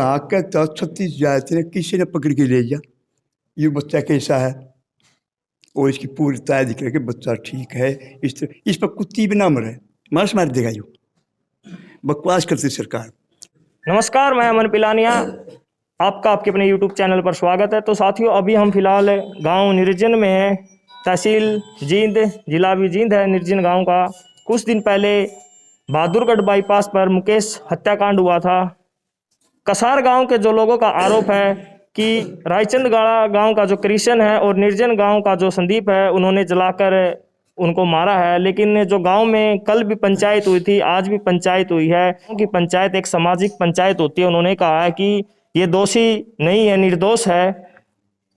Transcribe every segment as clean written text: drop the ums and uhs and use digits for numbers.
कहा कि 36 जाते किसी ने पकड़ के ले जा, ये बच्चा कैसा है, और इसकी पूरी तैयारी करके बच्चा ठीक है, इस तरह इस पर कुत्ती भी ना मरे, मार देगा यू। बकवास करती सरकार। नमस्कार, मैं अमन पिलानिया, आपका आपके अपने YouTube चैनल पर स्वागत है। तो साथियों, अभी हम फिलहाल गांव निर्जन में हैं, तहसील जींद, जिला भी जींद है। निर्जन गांव का कुछ दिन पहले बहादुरगढ़ बाईपास पर मुकेश हत्याकांड हुआ था। कसार गांव के जो लोगों का आरोप है कि रायचंदगाड़ा गांव का जो कृष्ण है और निर्जन गांव का जो संदीप है, उन्होंने जलाकर उनको मारा है। लेकिन जो गांव में कल भी पंचायत हुई थी, आज भी पंचायत हुई है, क्योंकि पंचायत एक सामाजिक पंचायत होती है। उन्होंने कहा है कि ये दोषी नहीं है, निर्दोष है।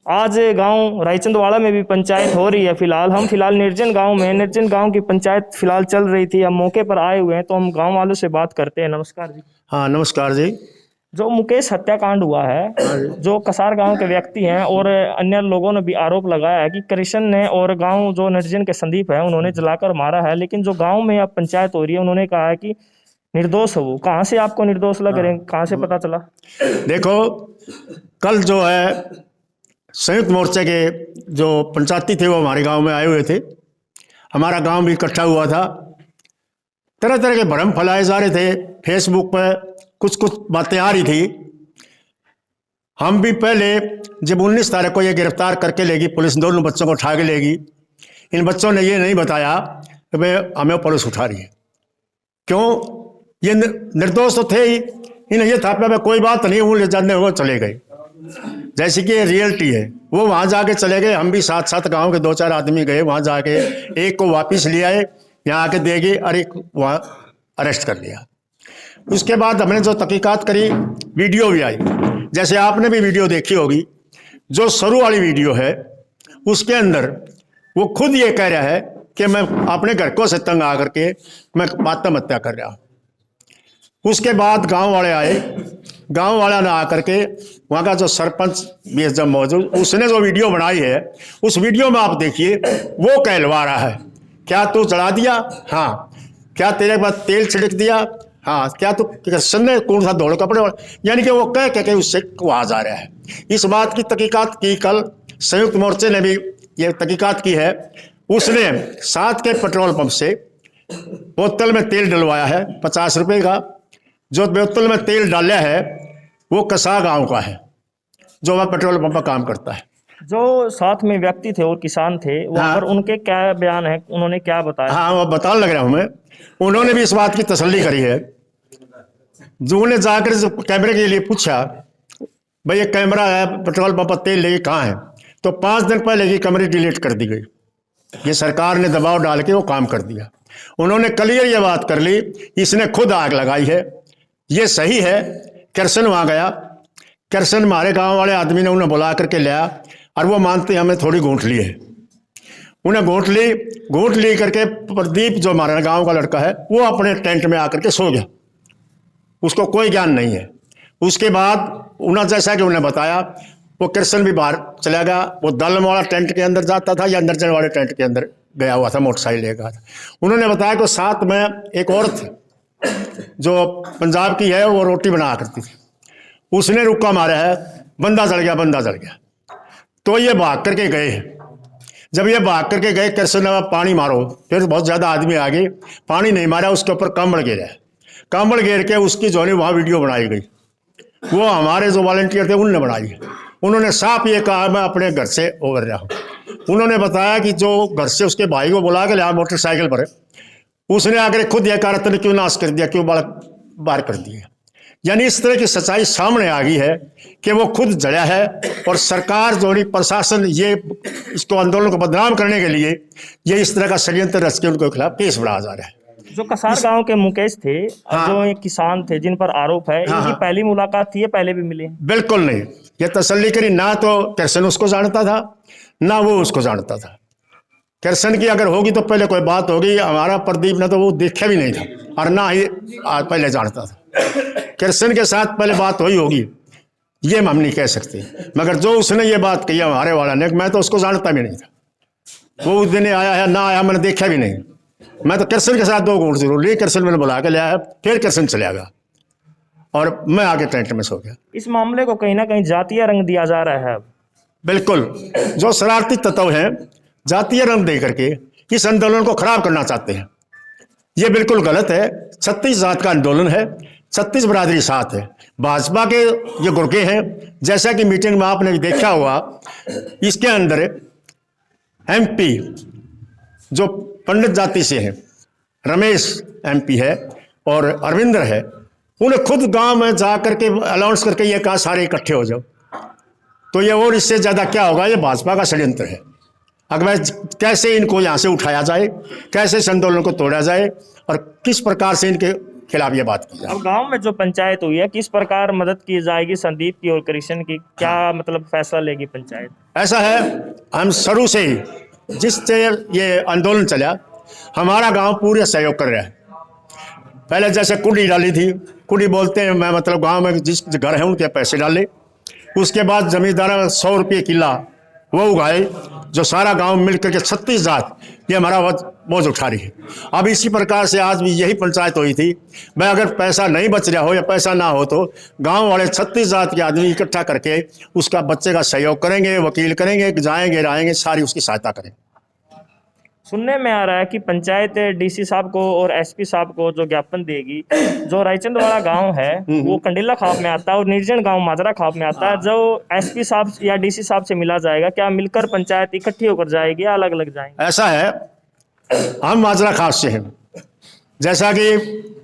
आज गांव रायचंदवाड़ा में भी पंचायत हो रही है। फिलहाल हम निर्जन गांव में, निर्जन गांव की पंचायत फिलहाल चल रही थी। हम मौके पर आए हुए हैं, तो हम गांव वालों से बात करते हैं। नमस्कार जी। हाँ नमस्कार जी। जो मुकेश हत्याकांड हुआ है, जो कसार गांव के व्यक्ति हैं और अन्य लोगों ने भी आरोप लगाया है कि कृष्ण ने और गांव जो निर्जन के संदीप है, उन्होंने जलाकर मारा है। लेकिन जो गांव में अब पंचायत हो रही है, उन्होंने कहा है कि निर्दोष है वो। कहाँ से आपको निर्दोष लग रहे हैं, कहाँ से पता चला? देखो, कल जो है संयुक्त मोर्चे के जो पंचायती थे वो हमारे गांव में आए हुए थे। हमारा गांव भी इकट्ठा हुआ था। तरह तरह के भ्रम फैलाए जा रहे थे, फेसबुक पर कुछ बातें आ रही थी। हम भी पहले जब 19 तारीख को ये गिरफ्तार करके लेगी पुलिस, दोनों बच्चों को उठा के लेगी, इन बच्चों ने ये नहीं बताया कि भाई हमें पुलिस उठा रही है। क्यों? ये निर्दोष तो थे ही। इन्हें ये था कि कोई बात नहीं, वो ले जाने वो चले गए, जैसे कि रियलिटी है। वो वहाँ जाके चले गए। हम भी साथ साथ गाँव के 2-4 आदमी गए वहाँ जाके, एक को वापिस ले आए, यहाँ आके देगी और एक वहाँ अरेस्ट कर लिया। उसके बाद हमने जो तहकीकात करी, वीडियो भी आई, जैसे आपने भी वीडियो देखी होगी। जो शुरू वाली वीडियो है उसके अंदर वो खुद ये कह रहा है कि मैं अपने घर को से तंग आकर के मैं आत्महत्या कर रहा हूँ। उसके बाद गांव वाले आए, गांव वाला ने आकर के वहाँ का जो सरपंच भी जब मौजूद, उसने जो वीडियो बनाई है, उस वीडियो में आप देखिए वो कहलवा रहा है, क्या तू जला दिया? हाँ। क्या तेरे पास तेल छिड़क दिया? हाँ। क्या तो कृष्ण ने कौन सा दौड़ कपड़े? यानी कि वो कह उससे वहाँ जा रहा है। इस बात की तहकीकात की कल संयुक्त मोर्चे ने भी ये तहकीकात की है। उसने साथ के पेट्रोल पंप से बोतल में तेल डलवाया है 50 रुपये का। जो बोतल में तेल डाला है वो कसा गांव का है, जो वह पेट्रोल पंप पर काम करता है। जो साथ में व्यक्ति थे और किसान थे वहाँ पर, उनके क्या बयान है, उन्होंने क्या बताया? हाँ, वो बताने लग रहा हूँ मैं। उन्होंने भी इस बात की तसल्ली करी है। जो उन्हें जाकर कैमरे के लिए पूछा, भाई ये कैमरा है, पेट्रोल पंप पर तेल लेके कहाँ है, तो 5 दिन पहले की कैमरे डिलीट कर दी गई। ये सरकार ने दबाव डाल के वो काम कर दिया। उन्होंने क्लियर ये बात कर ली, इसने खुद आग लगाई है, ये सही है। कृष्ण वहाँ गया, कृष्ण हमारे गांव वाले आदमी ने उन्हें बुला करके लिया और वो मानते हमें थोड़ी घूंट ली है। उन्हें घूंट ली करके प्रदीप जो हमारे गांव का लड़का है वो अपने टेंट में आकर के सो गया, उसको कोई ज्ञान नहीं है। उसके बाद उन्हें जैसा कि उन्हें बताया, वो कृष्ण भी बाहर चला गया। वो दलम वाला टेंट के अंदर जाता था या निर्जन वाले टेंट के अंदर गया हुआ था, मोटरसाइकिल लेकर। उन्होंने बताया कि साथ में एक औरत जो पंजाब की है वो रोटी बना करती थी, उसने रुक्का मारा है, बंदा जल गया। तो ये भाग करके गए। जब ये भाग करके गए, कृष्ण ने पानी मारो, फिर बहुत ज़्यादा आदमी आ गए, पानी नहीं मारा, उसके ऊपर कंबल गिरा। कंबल गिर के उसकी जो है वहाँ वीडियो बनाई गई, वो हमारे जो वॉलंटियर थे उनने बनाई है। उन्होंने साफ ये कहा मैं अपने घर से उबर रहा हूँ। उन्होंने बताया कि जो घर से उसके भाई को बुला के लिया मोटरसाइकिल पर, उसने आकर खुद यह कहा तूने क्यों नाश कर दिया, क्यों बाहर कर दिया। यानी इस तरह की सच्चाई सामने आ गई है कि वो खुद जड़ा है। और सरकार जो प्रशासन ये इसको आंदोलन को बदनाम करने के लिए ये इस तरह का षड्यंत्र रच के उनके खिलाफ केस बढ़ाया जा रहा है। जो कसार गांव के मुकेश थे, जो एक किसान थे जिन पर आरोप है, इनकी पहली मुलाकात थी या पहले भी मिले? बिल्कुल नहीं। ये तसल्ली करी, ना तो कृष्ण उसको जानता था ना वो उसको जानता था। कृष्ण की अगर होगी तो पहले कोई बात होगी। हमारा प्रदीप ने तो वो देखा भी नहीं था और ना ही पहले जानता था। कृष्ण के साथ पहले बात हुई होगी ये हम नहीं कह सकते, मगर जो उसने ये बात कही हमारे वाला ने, मैं तो उसको जानता भी नहीं था। वो उस दिन आया है ना आया मैंने देखा भी नहीं। मैं तो कृष्ण के साथ 2 घूंट जरूर ली, कृष्ण मैंने बुला के लिया है, फिर कृष्ण चले गया। और मैं आगे टेंट में सो गया। इस मामले को कहीं ना कहीं जातीय रंग दिया जा रहा है अब। बिल्कुल, जो शरारती तत्व हैं जातीय रंग दे करके इस आंदोलन को खराब करना चाहते हैं। ये बिल्कुल गलत है। 36 जात का आंदोलन है, 36 बरादरी साथ है। भाजपा के ये गुर्गे हैं, जैसा कि मीटिंग में आपने भी देखा हुआ, इसके अंदर एमपी जो पंडित जाति से हैं, रमेश एमपी है और अरविंदर है, उन्हें खुद गांव में जा करके अनाउंस करके ये कहा सारे इकट्ठे हो जाओ। तो ये और इससे ज़्यादा क्या होगा? ये भाजपा का षड्यंत्र है। अगर कैसे इनको यहाँ से उठाया जाए, कैसे इस आंदोलन को तोड़ा जाए और किस प्रकार से इनके खिलाफ ये बात की जाए। अब गांव में जो पंचायत हुई है, किस प्रकार मदद की जाएगी संदीप की और कृष्ण की? क्या मतलब फैसला लेगी पंचायत? ऐसा है, हम शुरू से ही जिससे ये आंदोलन चला, हमारा गांव पूरे सहयोग कर रहा है। पहले जैसे कुंडी डाली थी, कुंडी बोलते हैं, मैं मतलब गांव में जिस घर है उनके पैसे डाले। उसके बाद जमींदार 100 रुपये किला वो उगाए, जो सारा गांव मिलकर के 36 जात ये हमारा बोझ उठा रही है। अब इसी प्रकार से आज भी यही पंचायत हुई थी। मैं अगर पैसा नहीं बच रहा हो या पैसा ना हो तो गांव वाले 36 जात के आदमी इकट्ठा करके उसका बच्चे का सहयोग करेंगे, वकील करेंगे, जाएंगे रहेंगे, सारी उसकी सहायता करेंगे। सुनने में आ रहा है कि पंचायत डीसी साहब को और एसपी साहब को जो ज्ञापन देगी, जो रायचंद वाला गांव है वो कंडीला खाप में आता है और निर्जन गांव माजरा खाप में आता है, जो एसपी साहब या डीसी साहब से मिला जाएगा, क्या मिलकर पंचायत इकट्ठी होकर जाएगी या अलग अलग जाएंगे? ऐसा है, हम माजरा खाप से हैं। जैसा कि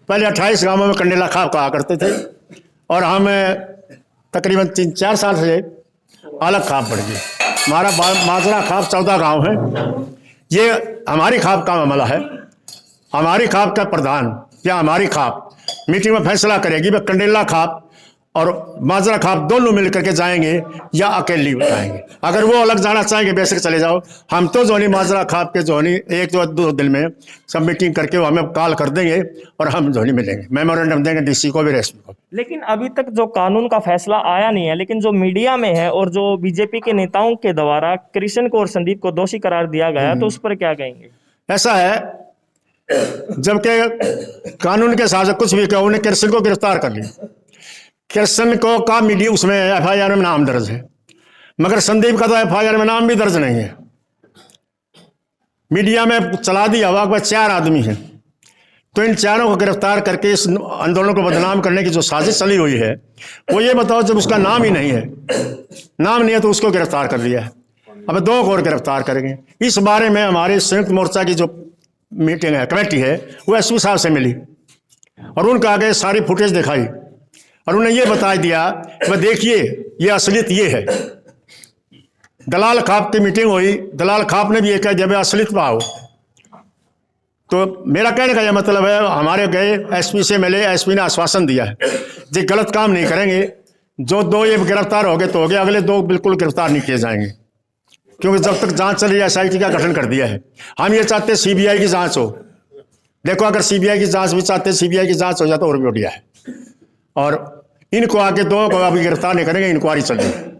पहले 28 गांवों में कंडीला खाप कहा करते थे और हम तकरीबन 3-4 साल से अलग खाप बढ़ गए। हमारा माजरा खाप 14 गाँव है। ये हमारी खाप का मामला है। हमारी खाप का प्रधान या हमारी खाप मीटिंग में फैसला करेगी वह कंडेला खाप और माजरा खाप दोनों मिलकर के जाएंगे या अकेली जाएंगे। अगर वो अलग जाना चाहेंगे बेशक चले जाओ। हम तो जोनी माजरा खाप के जोनी 1-2 दिन में सब मीटिंग करके वो हमें कॉल कर देंगे और हम जोनी मिलेंगे, मेमोरेंडम देंगे डीसी को भी, एसपी को। लेकिन अभी तक जो कानून का फैसला आया नहीं है, लेकिन जो मीडिया में है और जो बीजेपी के नेताओं के द्वारा कृष्ण को और संदीप को दोषी करार दिया गया, तो उस पर क्या कहेंगे? ऐसा है, जबकि कानून के हिसाब से कुछ भी कहो, उन्हें कृष्ण को गिरफ्तार कर लिया। कृष्ण को का मीडिया उसमें एफआईआर में नाम दर्ज है, मगर संदीप का तो एफआईआर में नाम भी दर्ज नहीं है। मीडिया में चला दिया हुआ कि 4 आदमी हैं, तो इन चारों को गिरफ्तार करके इस आंदोलन को बदनाम करने की जो साजिश चली हुई है, वो ये बताओ, जब उसका नाम ही नहीं है, नाम नहीं है तो उसको गिरफ्तार कर लिया है। अब 2 को और गिरफ्तार करेंगे। इस बारे में हमारे संयुक्त मोर्चा की जो मीटिंग है, कमेटी है, वो एसपी साहब से मिली और उनका आगे सारी फुटेज दिखाई और उन्हें ये बता दिया कि देखिए ये असलियत ये है। दलाल खाप की मीटिंग हुई, दलाल खाप ने भी ये कह दिया असलियत पाओ। तो मेरा कहने का यह मतलब है, हमारे गए एसपी से मिले, एसपी ने आश्वासन दिया है जी गलत काम नहीं करेंगे। जो 2 ये गिरफ्तार हो गए तो हो गए, अगले 2 बिल्कुल गिरफ्तार नहीं किए जाएंगे, क्योंकि जब तक जांच चल रही है SIT का गठन कर दिया है। हम ये चाहते CBI की जांच हो। देखो, अगर CBI की जांच भी चाहते, CBI की जांच हो जाए तो और भी बढ़िया है। और इनको आगे 2 को अभी गिरफ्तार नहीं करेंगे, इंक्वायरी चल रही है,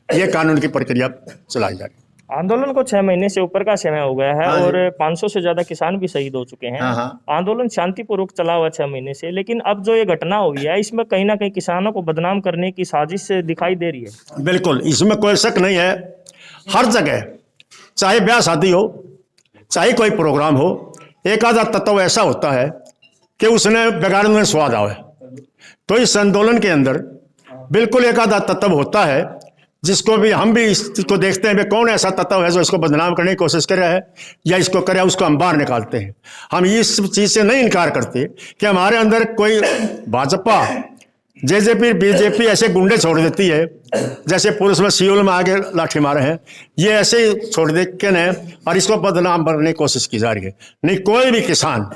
ये कानून की प्रक्रिया चलाई जा रही है। आंदोलन को 6 महीने से ऊपर का समय हो गया है और 500 से ज्यादा किसान भी शहीद हो चुके हैं। आंदोलन शांतिपूर्वक चला हुआ 6 महीने से, लेकिन अब जो ये घटना हुई है, इसमें कहीं ना कहीं किसानों को बदनाम करने की साजिश दिखाई दे रही है। बिल्कुल, इसमें कोई शक नहीं है। हर जगह, चाहे ब्याह शादी हो, चाहे कोई प्रोग्राम हो, एक आधा तत्व ऐसा होता है कि उसने बिगाड़ने में स्वाद आवे। तो इस आंदोलन के अंदर बिल्कुल एक आधा तत्व होता है जिसको भी हम भी इसको देखते हैं, कौन ऐसा तत्व है जो इसको बदनाम करने की कोशिश कर रहा है या इसको करे, उसको हम बाहर निकालते हैं। हम इस चीज़ से नहीं इनकार करते कि हमारे अंदर कोई भाजपा, जेजेपी, बीजेपी ऐसे गुंडे छोड़ देती है, जैसे पुलिस में सियोल में आगे लाठी मारे हैं, ये ऐसे ही छोड़ दे के ने और इसको बदनाम करने की कोशिश की जा रही है। नहीं, कोई भी किसान,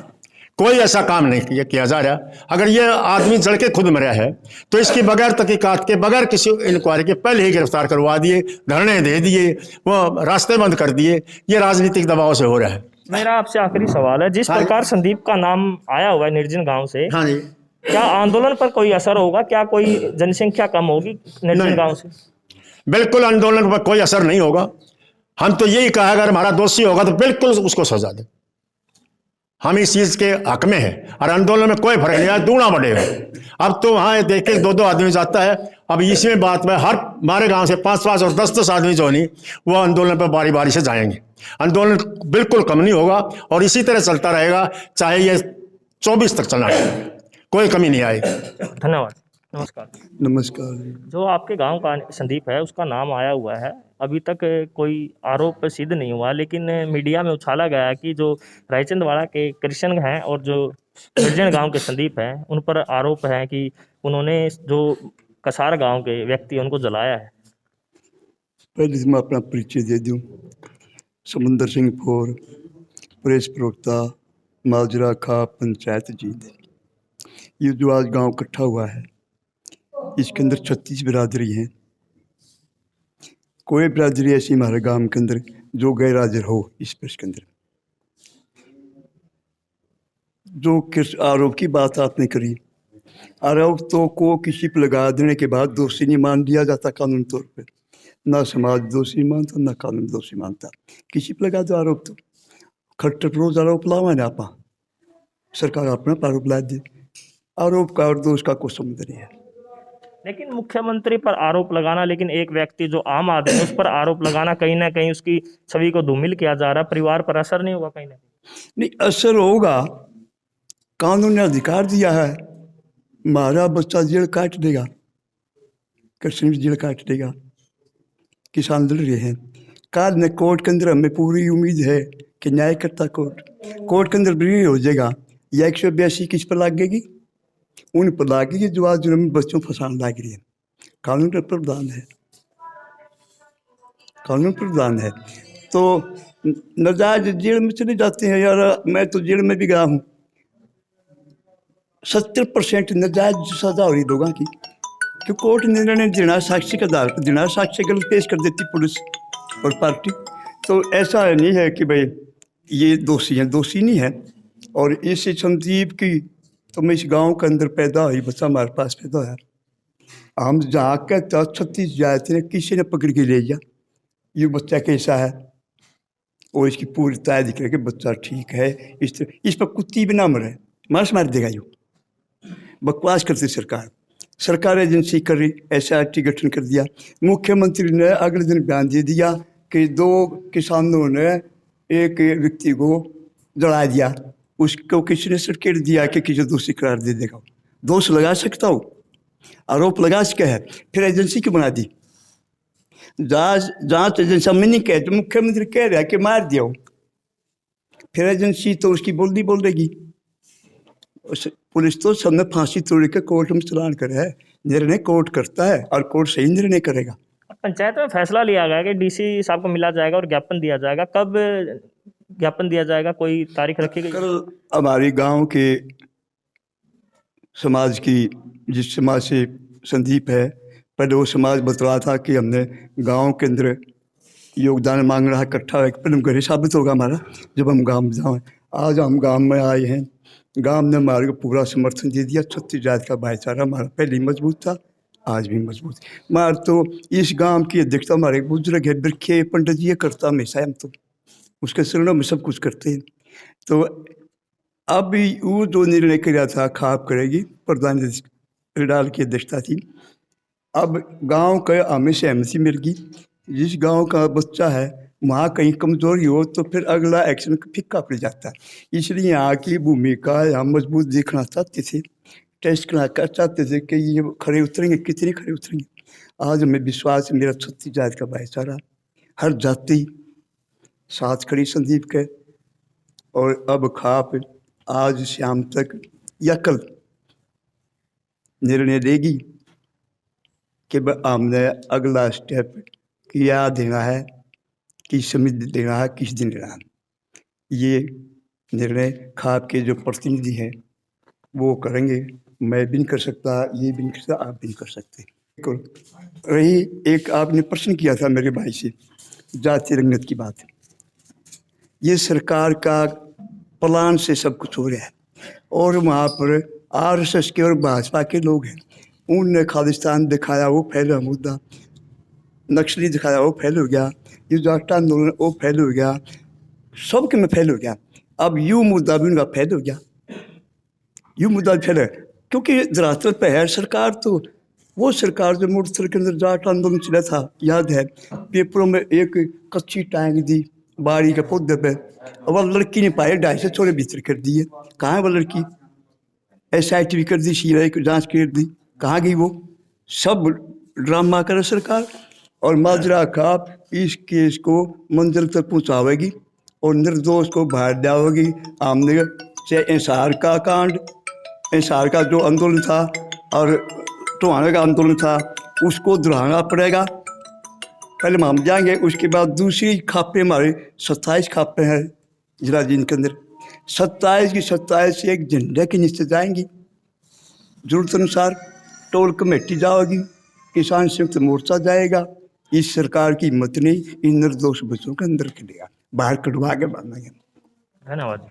कोई ऐसा काम नहीं किया जा रहा। अगर ये आदमी जड़ के खुद मरा है तो इसकी बगैर तहकीकात के, बगैर किसी इंक्वायरी के पहले ही गिरफ्तार करवा दिए, धरने दे दिए, वो रास्ते बंद कर दिए। ये राजनीतिक दबाव से हो रहा है। मेरा आपसे आखिरी सवाल है, जिस प्रकार संदीप का नाम आया हुआ है निर्जन गांव से, हाँ जी, क्या आंदोलन पर कोई असर होगा? क्या कोई जनसंख्या कम होगी निर्जन गांव से? बिल्कुल आंदोलन पर कोई असर नहीं होगा। हम तो यही कहा, अगर हमारा दोषी होगा तो बिल्कुल उसको सजा दे। हम इस चीज के हक में हैं और आंदोलन में कोई फर्क नहीं आया, दूना बढ़ेगा। अब तो वहाँ देख के 2-2 आदमी जाता है। अब इसी में बात में हर हमारे गांव से 5-5 और 10-10 आदमी जो नहीं वो आंदोलन पर बारी बारी से जाएंगे। आंदोलन बिल्कुल कम नहीं होगा और इसी तरह चलता रहेगा, चाहे ये 24 तक चलना है, कोई कमी नहीं आएगी। धन्यवाद। नमस्कार। नमस्कार। जो आपके गांव का संदीप है उसका नाम आया हुआ है, अभी तक कोई आरोप सिद्ध नहीं हुआ, लेकिन मीडिया में उछाला गया कि जो रायचंदवाड़ा के कृष्ण हैं और जो निर्जन गांव के संदीप हैं उन पर आरोप है कि उन्होंने जो कसार गांव के व्यक्ति उनको जलाया है। पहले से मैं अपना परिचय दे दूं। समंदर सिंह फोर, प्रेस प्रवक्ता, माजरा खा पंचायत जींद। ये जो आज गांव इकट्ठा हुआ है इसके अंदर 36 बिरादरी हैं। कोई बिरादरी ऐसी हमारे गांव के अंदर जो गैर हाजिर हो इस प्रेस के अंदर। जो किस आरोप की बात आपने करी, आरोप तो को किसी पर लगा देने के बाद दोषी नहीं मान लिया जाता कानून तौर पे। ना समाज दोषी मानता ना कानून दोषी मानता। किसी पर लगा दो आरोप तो खट्टर रोज आरोप लावा ना आपा सरकार अपना आरोप ला दे। आरोप का और दोष का कोई संबंध नहीं है। लेकिन मुख्यमंत्री पर आरोप लगाना, लेकिन एक व्यक्ति जो आम आदमी है उस पर आरोप लगाना, कहीं ना कहीं उसकी छवि को धूमिल किया जा रहा है। परिवार पर असर नहीं होगा कहीं ना कहीं? नहीं, असर होगा। कानून ने अधिकार दिया है, हमारा बच्चा जेल काट देगा, कश्मीर जेल काट देगा। किसान लड़ रहे हैं। काल ने कोर्ट के अंदर हमें पूरी उम्मीद है कि न्यायकर्ता कोर्ट के अंदर भी हो जाएगा। यह 182 किस पर लागेगी? उन पर लागेगी जो आज जुर्म में बच्चों फंसाने लाग रही है। कानून पर प्रावधान है, कानून प्रावधान है। तो नाजायज जेल में चले जाते हैं यार। मैं तो जेल में भी गया हूँ। 70% नाजायज सजा हो रही लोगों की, कि कोर्ट ने निर्णय देना साक्षी के आधार पर देना, साक्षी गलत पेश कर देती पुलिस और पार्टी। तो ऐसा नहीं है कि भाई ये दोषी हैं, दोषी नहीं है। और इस संदीप की तो मैं इस गांव के अंदर पैदा हुई, बच्चा हमारे पास पैदा हुआ। हम जहाँ के 36 जाते हैं, किसी ने पकड़ के ले गया ये बच्चा कैसा है, और इसकी पूरी तय दिख रही है कि बच्चा ठीक है। इस तरह इस पर कुत्ती भी ना मरे, मार देगा। यू बकवास करती सरकार एजेंसी कर रही, SIT गठन कर दिया। मुख्यमंत्री ने अगले दिन बयान दे दिया कि 2 किसानों ने एक व्यक्ति को जला दिया, उसको किसी ने सर्टिफिकेट दिया कि किसी दोषी करार दे देगा। दोष लगा सकता हो, आरोप लगा सके है, फिर एजेंसी क्यों बना दी? जांच एजेंसी में नहीं कहते, मुख्यमंत्री कह रहा है कि मार दिया हो, फिर एजेंसी तो उसकी बोल देगी। पुलिस तो सबने फांसी तोड़ के कोर्ट में चलान करे है। निर्णय कोर्ट करता है और कोर्ट सही निर्णय करेगा। पंचायत में फैसला लिया गया कि DC साहब को मिला जाएगा और ज्ञापन दिया जाएगा। कब ज्ञापन दिया जाएगा, कोई तारीख रखी गई? कल हमारे गांव के समाज की, जिस समाज से संदीप है, पहले वो समाज बतला था कि हमने गांव के अंदर योगदान मांग रहा इकट्ठा, फिर घरे साबित होगा हमारा जब हम गांव में जाएँ। आज हम गांव में आए हैं, गांव ने हमारे को पूरा समर्थन दे दिया। 36 जात का भाईचारा हमारा पहले ही मजबूत था, आज भी मजबूत है। हमारे तो इस गांव की अध्यक्षता हमारे बुजुर्ग है बिरखे पंडित जी करता हमेशा, हम तो उसके शरणों में सब कुछ करते हैं। तो अब वो जो निर्णय किया था खाप करेगी, प्रधान डाल की अध्यक्षता थी। अब गांव का हमें सहमति मिल गई। जिस गांव का बच्चा है वहाँ कहीं कमजोरी हो तो फिर अगला एक्शन फिक्का पड़ जाता है। इसलिए यहाँ की भूमिका हम मजबूत देखना चाहते थे, टेस्ट करना चाहते थे कि ये खड़े उतरेंगे, कितने खड़े उतरेंगे। आज हमें विश्वास है, मेरा 36 जात का भाईचारा, हर जाति साथ खड़ी संदीप के। और अब खाप आज शाम तक या कल निर्णय लेगी कि हमने अगला स्टेप क्या देना है, किस समय देना है, किस दिन देना है। ये निर्णय खाप के जो प्रतिनिधि हैं वो करेंगे। मैं भी नहीं कर सकता, ये भी नहीं कर सकता, आप भी नहीं कर सकते। रही एक आपने प्रश्न किया था मेरे भाई से जाति रंगत की बात, ये सरकार का प्लान से सब कुछ हो रहा है। और वहाँ पर RSS के और भाजपा के लोग हैं, उनने खालिस्तान दिखाया, वो फैला मुद्दा, नक्सली दिखाया, वो फैल हो गया, ये जाट आंदोलन वो फैल हो गया, सबके में फैल हो गया। अब यूँ मुद्दा भी उनका फैद हो गया, यूँ मुद्दा फैल है क्योंकि धरातल पे है सरकार। तो वो सरकार जो मोटरसाइकिल के अंदर जाट आंदोलन चला था, याद है, पेपरों में एक कच्ची टांग दी बाड़ी के पौधे पे, और वह लड़की ने पाए 250 छोरे भीतर कर दिए। कहाँ है वो लड़की? SIT भी कर दी, CBI की जांच कर दी, कहाँ गई वो? सब ड्रामा करे सरकार, और माजरा खाप इस केस को मंजिल तक पहुँचावेगी और निर्दोष को बाहर जाओगी। आमने से इंसार का कांड, इंसार का जो आंदोलन था और टोहाने का आंदोलन था, उसको दोहराना पड़ेगा। पहले हम जाएंगे, उसके बाद दूसरी खापे हमारे 27 खापे हैं जिला जींद के अंदर। 27 की 27 एक झंडे के नीचे जाएंगी, जरूरत अनुसार टोल कमेटी जाओगी, किसान संयुक्त मोर्चा जाएगा। इस सरकार की हिम्मत नहीं इन निर्दोष बच्चों के अंदर के लिया बाहर कटवा के बांधेंगे। धन्यवाद।